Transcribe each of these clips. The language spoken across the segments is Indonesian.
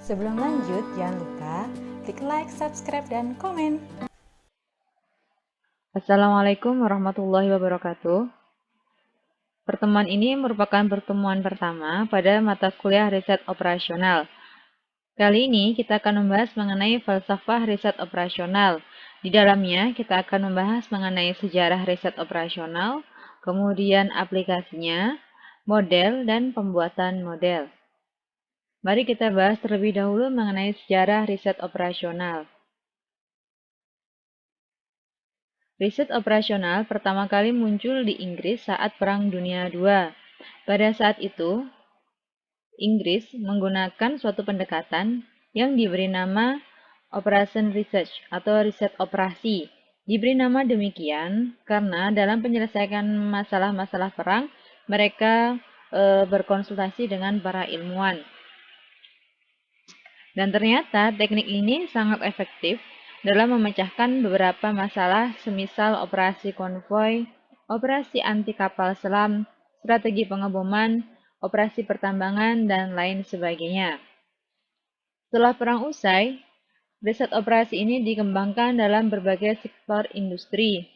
Sebelum lanjut, jangan lupa klik like, subscribe, dan komen. Assalamualaikum warahmatullahi wabarakatuh. Pertemuan ini merupakan pertemuan pertama pada mata kuliah riset operasional. Kali ini kita akan membahas mengenai falsafah riset operasional. Di dalamnya kita akan membahas mengenai sejarah riset operasional, kemudian aplikasinya, model, dan pembuatan model. Mari kita bahas terlebih dahulu mengenai sejarah riset operasional. Riset operasional pertama kali muncul di Inggris saat Perang Dunia II. Pada saat itu, Inggris menggunakan suatu pendekatan yang diberi nama Operation Research atau riset operasi. Diberi nama demikian karena dalam penyelesaian masalah-masalah perang, mereka berkonsultasi dengan para ilmuwan. Dan ternyata teknik ini sangat efektif dalam memecahkan beberapa masalah semisal operasi konvoi, operasi anti kapal selam, strategi pengeboman, operasi pertambangan, dan lain sebagainya. Setelah perang usai, riset operasi ini dikembangkan dalam berbagai sektor industri.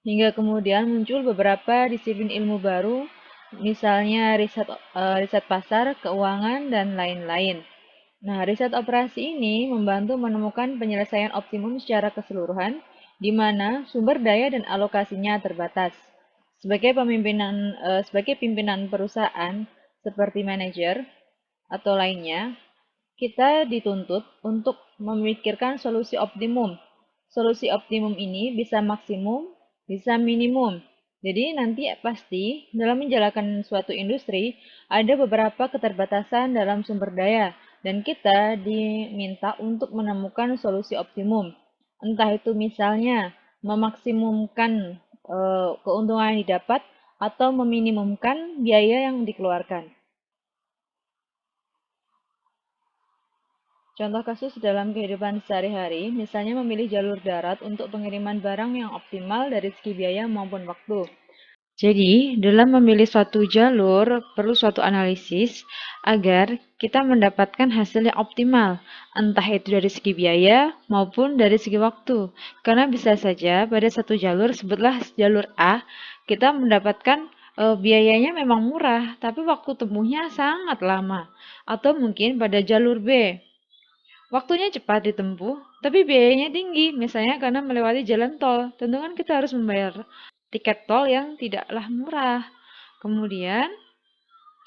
Hingga kemudian muncul beberapa disiplin ilmu baru, misalnya riset pasar, keuangan, dan lain-lain. Nah, riset operasi ini membantu menemukan penyelesaian optimum secara keseluruhan, di mana sumber daya dan alokasinya terbatas. Sebagai pimpinan perusahaan seperti manajer atau lainnya, kita dituntut untuk memikirkan solusi optimum. Solusi optimum ini bisa maksimum, bisa minimum. Jadi nanti pasti dalam menjalankan suatu industri ada beberapa keterbatasan dalam sumber daya dan kita diminta untuk menemukan solusi optimum. Entah itu misalnya memaksimumkan keuntungan yang didapat atau meminimumkan biaya yang dikeluarkan. Contoh kasus dalam kehidupan sehari-hari, misalnya memilih jalur darat untuk pengiriman barang yang optimal dari segi biaya maupun waktu. Jadi, dalam memilih suatu jalur, perlu suatu analisis agar kita mendapatkan hasil yang optimal, entah itu dari segi biaya maupun dari segi waktu. Karena bisa saja pada satu jalur, sebutlah jalur A, kita mendapatkan biayanya memang murah, tapi waktu tempuhnya sangat lama. Atau mungkin pada jalur B, waktunya cepat ditempuh, tapi biayanya tinggi, misalnya karena melewati jalan tol. Tentu kan kita harus membayar tiket tol yang tidaklah murah. Kemudian,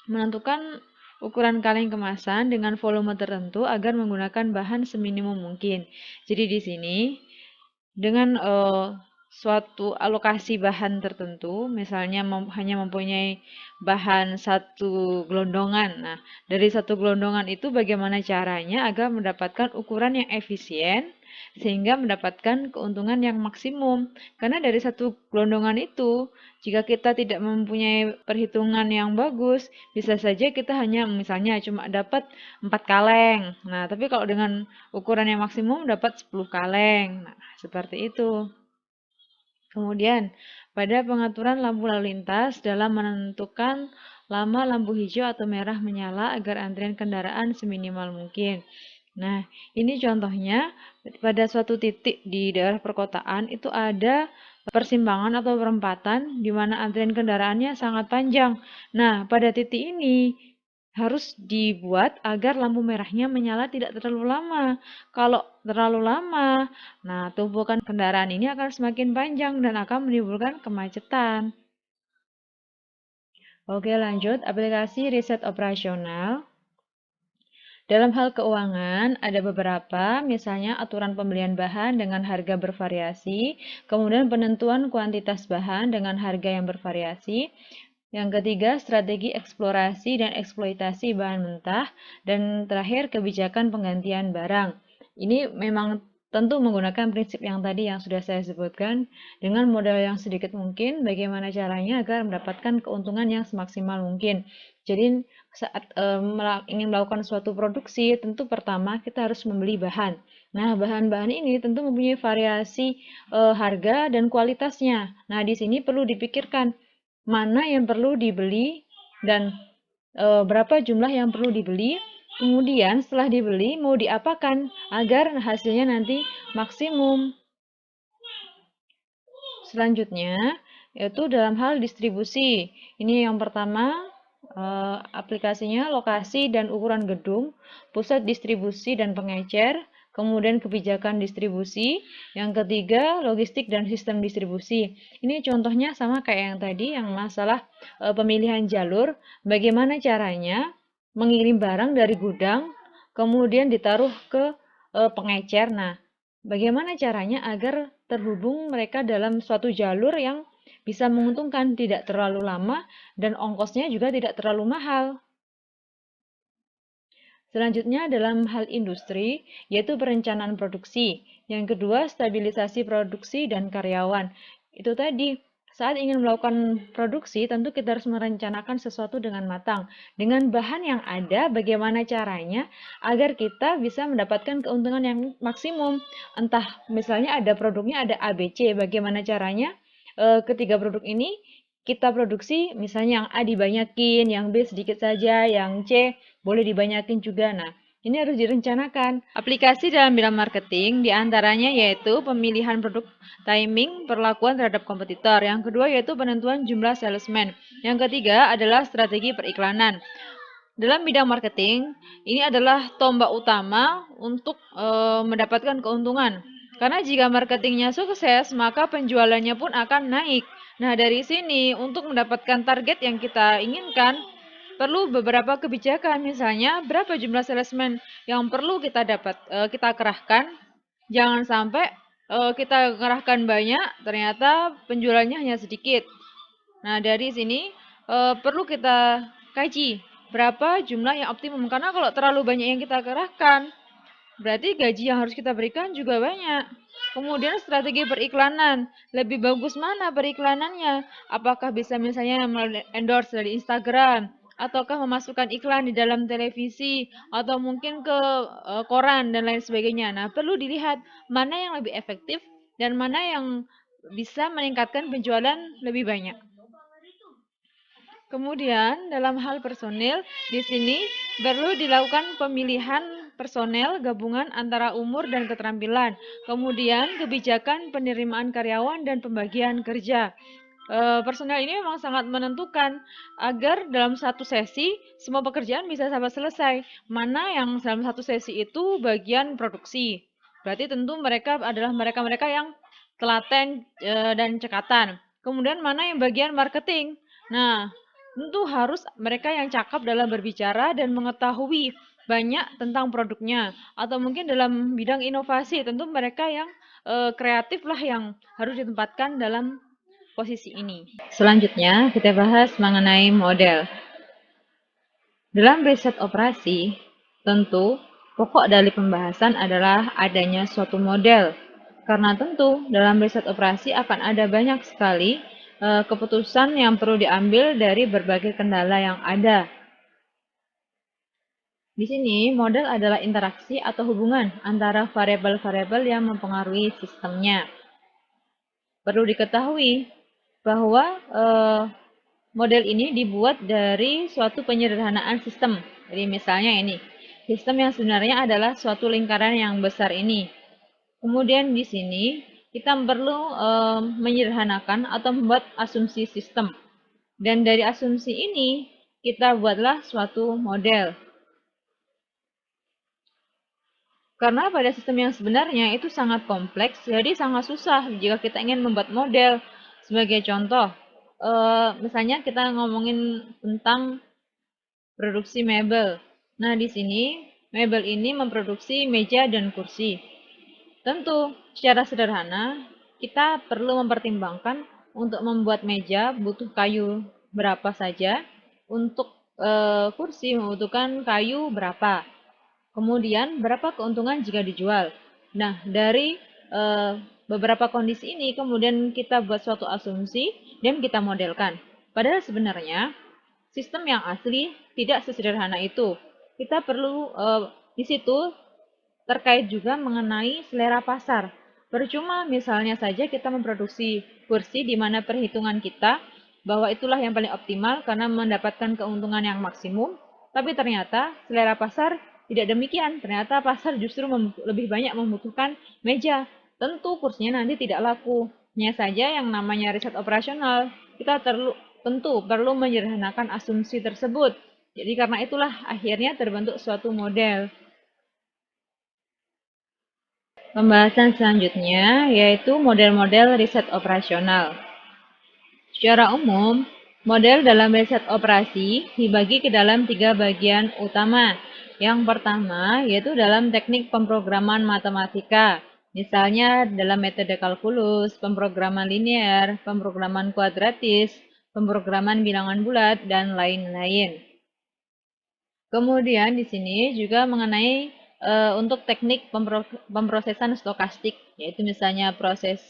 menentukan ukuran kaleng kemasan dengan volume tertentu agar menggunakan bahan seminimum mungkin. Jadi di sini, dengan suatu alokasi bahan tertentu, misalnya hanya mempunyai bahan satu gelondongan. Nah, dari satu gelondongan itu bagaimana caranya agar mendapatkan ukuran yang efisien sehingga mendapatkan keuntungan yang maksimum. Karena dari satu gelondongan itu, jika kita tidak mempunyai perhitungan yang bagus, bisa saja kita hanya misalnya cuma dapat 4 kaleng. Nah, tapi kalau dengan ukuran yang maksimum dapat 10 kaleng. Nah, seperti itu. Kemudian, pada pengaturan lampu lalu lintas dalam menentukan lama lampu hijau atau merah menyala agar antrian kendaraan seminimal mungkin. Nah, ini contohnya pada suatu titik di daerah perkotaan itu ada persimpangan atau perempatan di mana antrian kendaraannya sangat panjang. Nah, pada titik ini harus dibuat agar lampu merahnya menyala tidak terlalu lama. Kalau terlalu lama, nah tumpukan kendaraan ini akan semakin panjang dan akan menimbulkan kemacetan. Oke, lanjut aplikasi riset operasional. Dalam hal keuangan, ada beberapa, misalnya aturan pembelian bahan dengan harga bervariasi, kemudian penentuan kuantitas bahan dengan harga yang bervariasi. Yang ketiga, strategi eksplorasi dan eksploitasi bahan mentah. Dan terakhir, kebijakan penggantian barang. Ini memang tentu menggunakan prinsip yang tadi yang sudah saya sebutkan, dengan modal yang sedikit mungkin, bagaimana caranya agar mendapatkan keuntungan yang semaksimal mungkin. Jadi, saat ingin melakukan suatu produksi, tentu pertama kita harus membeli bahan. Nah, bahan-bahan ini tentu mempunyai variasi harga dan kualitasnya. Nah, di sini perlu dipikirkan mana yang perlu dibeli dan berapa jumlah yang perlu dibeli Kemudian setelah dibeli mau diapakan agar hasilnya nanti maksimum. Selanjutnya yaitu dalam hal distribusi. Ini yang pertama, aplikasinya lokasi dan ukuran gedung, pusat distribusi dan pengecer, kemudian kebijakan distribusi, yang ketiga logistik dan sistem distribusi. Ini contohnya sama kayak yang tadi, yang masalah pemilihan jalur, bagaimana caranya mengirim barang dari gudang, kemudian ditaruh ke pengecer. Nah, bagaimana caranya agar terhubung mereka dalam suatu jalur yang bisa menguntungkan, tidak terlalu lama, dan ongkosnya juga tidak terlalu mahal. Selanjutnya dalam hal industri, yaitu perencanaan produksi. Yang kedua, stabilisasi produksi dan karyawan. Itu tadi, saat ingin melakukan produksi, tentu kita harus merencanakan sesuatu dengan matang. Dengan bahan yang ada, bagaimana caranya agar kita bisa mendapatkan keuntungan yang maksimum. Entah misalnya ada produknya ada A, B, C, bagaimana caranya ketiga produk ini kita produksi, misalnya yang A dibanyakin, yang B sedikit saja, yang C boleh dibanyakin juga. Nah, ini harus direncanakan. Aplikasi dalam bidang marketing diantaranya yaitu pemilihan produk, timing, perlakuan terhadap kompetitor. Yang kedua yaitu penentuan jumlah salesman. Yang ketiga adalah strategi periklanan. Dalam bidang marketing, ini adalah tombak utama untuk mendapatkan keuntungan. Karena jika marketingnya sukses, maka penjualannya pun akan naik. Nah, dari sini untuk mendapatkan target yang kita inginkan, perlu beberapa kebijakan. Misalnya, berapa jumlah salesman yang perlu kita kerahkan. Jangan sampai kita kerahkan banyak, ternyata penjualannya hanya sedikit. Nah, dari sini perlu kita kaji berapa jumlah yang optimum. Karena kalau terlalu banyak yang kita kerahkan, berarti gaji yang harus kita berikan juga banyak. Kemudian strategi periklanan. Lebih bagus mana periklanannya? Apakah bisa misalnya endorse dari Instagram? Ataukah memasukkan iklan di dalam televisi? Atau mungkin ke koran dan lain sebagainya. Nah, perlu dilihat mana yang lebih efektif dan mana yang bisa meningkatkan penjualan lebih banyak. Kemudian dalam hal personil, di sini perlu dilakukan pemilihan personel gabungan antara umur dan keterampilan. Kemudian kebijakan penerimaan karyawan dan pembagian kerja. Personel ini memang sangat menentukan agar dalam satu sesi semua pekerjaan bisa sampai selesai. Mana yang dalam satu sesi itu bagian produksi. Berarti tentu mereka adalah mereka-mereka yang telaten dan cekatan. Kemudian mana yang bagian marketing. Nah, tentu harus mereka yang cakap dalam berbicara dan mengetahui banyak tentang produknya. Atau mungkin dalam bidang inovasi, tentu mereka yang kreatif lah yang harus ditempatkan dalam posisi ini. Selanjutnya, kita bahas mengenai model. Dalam riset operasi, tentu pokok dari pembahasan adalah adanya suatu model. Karena tentu dalam riset operasi akan ada banyak sekali keputusan yang perlu diambil dari berbagai kendala yang ada. Di sini, model adalah interaksi atau hubungan antara variabel-variabel yang mempengaruhi sistemnya. Perlu diketahui bahwa model ini dibuat dari suatu penyederhanaan sistem. Jadi misalnya ini, sistem yang sebenarnya adalah suatu lingkaran yang besar ini. Kemudian di sini kita perlu menyederhanakan atau membuat asumsi sistem. Dan dari asumsi ini kita buatlah suatu model. Karena pada sistem yang sebenarnya itu sangat kompleks, jadi sangat susah jika kita ingin membuat model. Sebagai contoh, misalnya kita ngomongin tentang produksi mebel. Nah, di sini mebel ini memproduksi meja dan kursi. Tentu, secara sederhana, kita perlu mempertimbangkan untuk membuat meja butuh kayu berapa saja, untuk kursi membutuhkan kayu berapa. Kemudian, berapa keuntungan jika dijual? Nah, dari beberapa kondisi ini, kemudian kita buat suatu asumsi dan kita modelkan. Padahal sebenarnya, sistem yang asli tidak sesederhana itu. Kita perlu di situ terkait juga mengenai selera pasar. Percuma misalnya saja kita memproduksi kursi di mana perhitungan kita bahwa itulah yang paling optimal karena mendapatkan keuntungan yang maksimum, tapi ternyata selera pasar tidak demikian. Ternyata pasar justru lebih banyak membutuhkan meja. Tentu kursinya nanti tidak laku. Hanya saja yang namanya riset operasional, kita tentu perlu menyederhanakan asumsi tersebut. Jadi karena itulah akhirnya terbentuk suatu model. Pembahasan selanjutnya yaitu model-model riset operasional. Secara umum, model dalam riset operasi dibagi ke dalam 3 bagian utama. Yang pertama yaitu dalam teknik pemrograman matematika, misalnya dalam metode kalkulus, pemrograman linear, pemrograman kuadratis, pemrograman bilangan bulat, dan lain-lain. Kemudian di sini juga mengenai untuk teknik pemrosesan stokastik, yaitu misalnya proses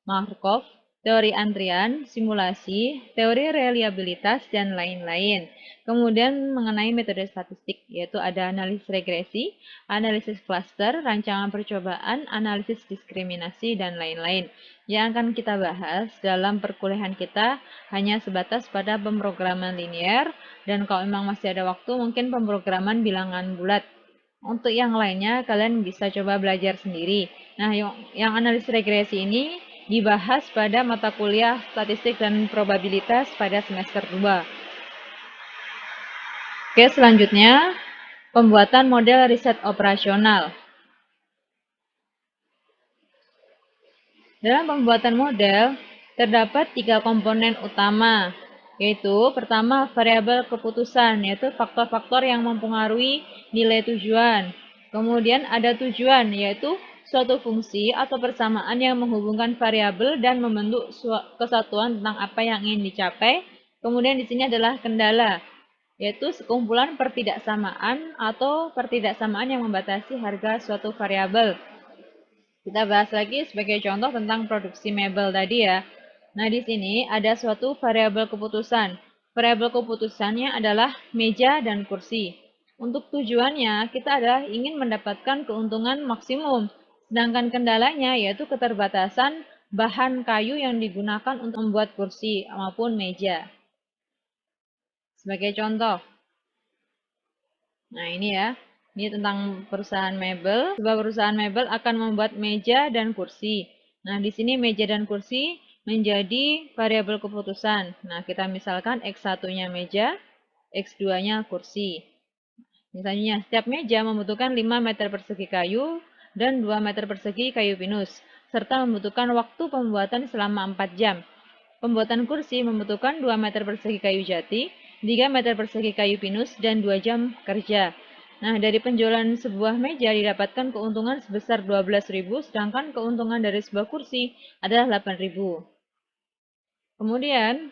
Markov, teori antrian, simulasi, teori reliabilitas, dan lain-lain. Kemudian mengenai metode statistik, yaitu ada analisis regresi, analisis cluster, rancangan percobaan, analisis diskriminasi, dan lain-lain. Yang akan kita bahas dalam perkuliahan kita hanya sebatas pada pemrograman linear, dan kalau memang masih ada waktu, mungkin pemrograman bilangan bulat. Untuk yang lainnya, kalian bisa coba belajar sendiri. Nah, yang analisis regresi ini dibahas pada mata kuliah statistik dan probabilitas pada semester 2. Oke, selanjutnya, pembuatan model riset operasional. Dalam pembuatan model, terdapat 3 komponen utama, yaitu pertama variabel keputusan, yaitu faktor-faktor yang mempengaruhi nilai tujuan. Kemudian ada tujuan, yaitu suatu fungsi atau persamaan yang menghubungkan variabel dan membentuk kesatuan tentang apa yang ingin dicapai. Kemudian di sini adalah kendala, yaitu sekumpulan pertidaksamaan atau pertidaksamaan yang membatasi harga suatu variabel. Kita bahas lagi sebagai contoh tentang produksi mebel tadi ya. Nah, di sini ada suatu variabel keputusan. Variabel keputusannya adalah meja dan kursi. Untuk tujuannya, kita adalah ingin mendapatkan keuntungan maksimum. Sedangkan kendalanya yaitu keterbatasan bahan kayu yang digunakan untuk membuat kursi maupun meja. Sebagai contoh. Nah, ini ya. Ini tentang perusahaan mebel. Sebuah perusahaan mebel akan membuat meja dan kursi. Nah, di sini meja dan kursi menjadi variabel keputusan. Nah, kita misalkan X1-nya meja, X2-nya kursi. Misalnya, setiap meja membutuhkan 5 meter persegi kayu dan 2 meter persegi kayu pinus, serta membutuhkan waktu pembuatan selama 4 jam. Pembuatan kursi membutuhkan 2 meter persegi kayu jati, 3 meter persegi kayu pinus, dan 2 jam kerja. Nah, dari penjualan sebuah meja didapatkan keuntungan sebesar 12.000, sedangkan keuntungan dari sebuah kursi adalah 8.000. Kemudian,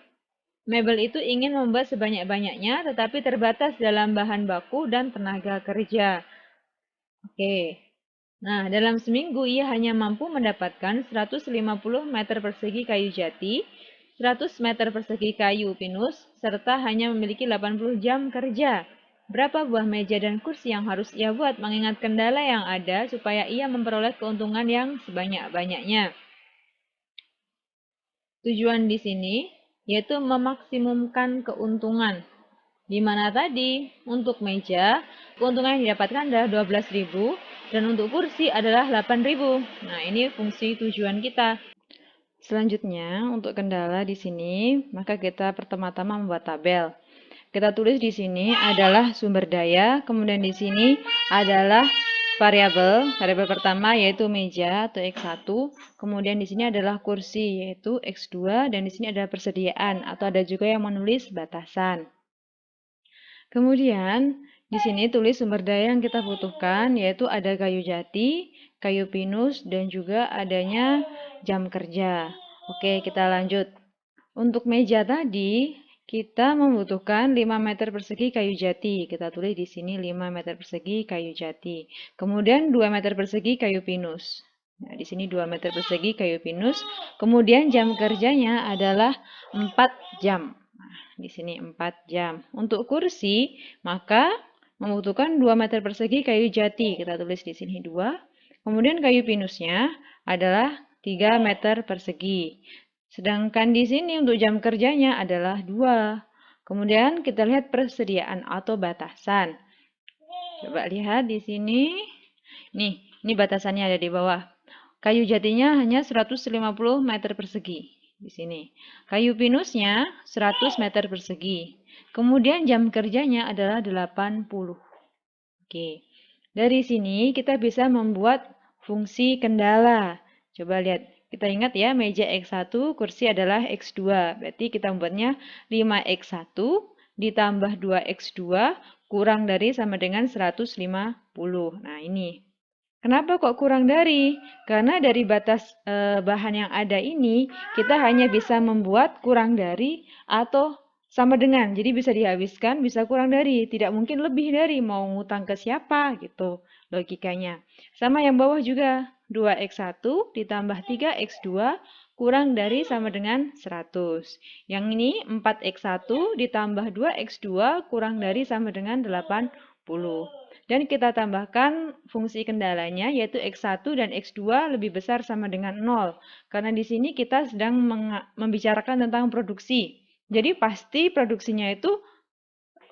mebel itu ingin membuat sebanyak-banyaknya, tetapi terbatas dalam bahan baku dan tenaga kerja. Oke. Nah, dalam seminggu ia hanya mampu mendapatkan 150 meter persegi kayu jati, 100 meter persegi kayu pinus, serta hanya memiliki 80 jam kerja. Berapa buah meja dan kursi yang harus ia buat mengingat kendala yang ada supaya ia memperoleh keuntungan yang sebanyak-banyaknya. Tujuan di sini yaitu memaksimumkan keuntungan. Di mana tadi untuk meja keuntungan yang didapatkan adalah 12.000 dan untuk kursi adalah 8.000. Nah, ini fungsi tujuan kita. Selanjutnya, untuk kendala di sini, maka kita pertama-tama membuat tabel. Kita tulis di sini adalah sumber daya, kemudian di sini adalah variabel. Variabel pertama yaitu meja atau X1, kemudian di sini adalah kursi yaitu X2 dan di sini ada persediaan atau ada juga yang menulis batasan. Kemudian di sini tulis sumber daya yang kita butuhkan yaitu ada kayu jati, kayu pinus dan juga adanya jam kerja. Oke, kita lanjut. Untuk meja tadi kita membutuhkan 5 meter persegi kayu jati. Kita tulis di sini 5 meter persegi kayu jati. Kemudian 2 meter persegi kayu pinus. Nah, di sini 2 meter persegi kayu pinus. Kemudian jam kerjanya adalah 4 jam. Nah, di sini 4 jam. Untuk kursi, maka membutuhkan 2 meter persegi kayu jati. Kita tulis di sini 2. Kemudian kayu pinusnya adalah 3 meter persegi. Sedangkan di sini untuk jam kerjanya adalah 2. Kemudian kita lihat persediaan atau batasan. Coba lihat di sini. Nih, ini batasannya ada di bawah. Kayu jatinya hanya 150 meter persegi di sini. Kayu pinusnya 100 meter persegi. Kemudian jam kerjanya adalah 80. Oke. Dari sini kita bisa membuat fungsi kendala. Coba lihat. Kita ingat ya, meja X1, kursi adalah X2. Berarti kita membuatnya 5X1 ditambah 2X2 kurang dari sama dengan 150. Nah, ini. Kenapa kok kurang dari? Karena dari batas bahan yang ada ini, kita hanya bisa membuat kurang dari atau sama dengan. Jadi bisa dihabiskan, bisa kurang dari. Tidak mungkin lebih dari. Mau ngutang ke siapa gitu logikanya. Sama yang bawah juga. 2X1 ditambah 3X2 kurang dari sama dengan 100. Yang ini 4X1 ditambah 2X2 kurang dari sama dengan 80. Dan kita tambahkan fungsi kendalanya yaitu X1 dan X2 lebih besar sama dengan 0. Karena di sini kita sedang membicarakan tentang produksi. Jadi pasti produksinya itu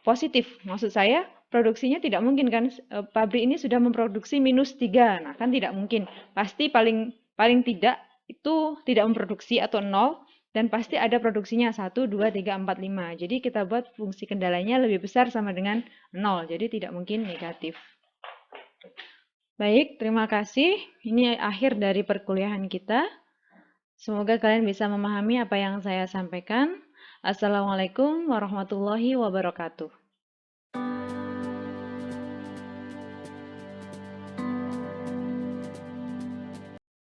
positif. Maksud saya produksinya tidak mungkin kan pabrik ini sudah memproduksi -3. Nah, kan tidak mungkin. Pasti paling tidak itu tidak memproduksi atau 0 dan pasti ada produksinya 1, 2, 3, 4, 5. Jadi kita buat fungsi kendalanya lebih besar sama dengan 0. Jadi tidak mungkin negatif. Baik, terima kasih. Ini akhir dari perkuliahan kita. Semoga kalian bisa memahami apa yang saya sampaikan. Assalamualaikum warahmatullahi wabarakatuh.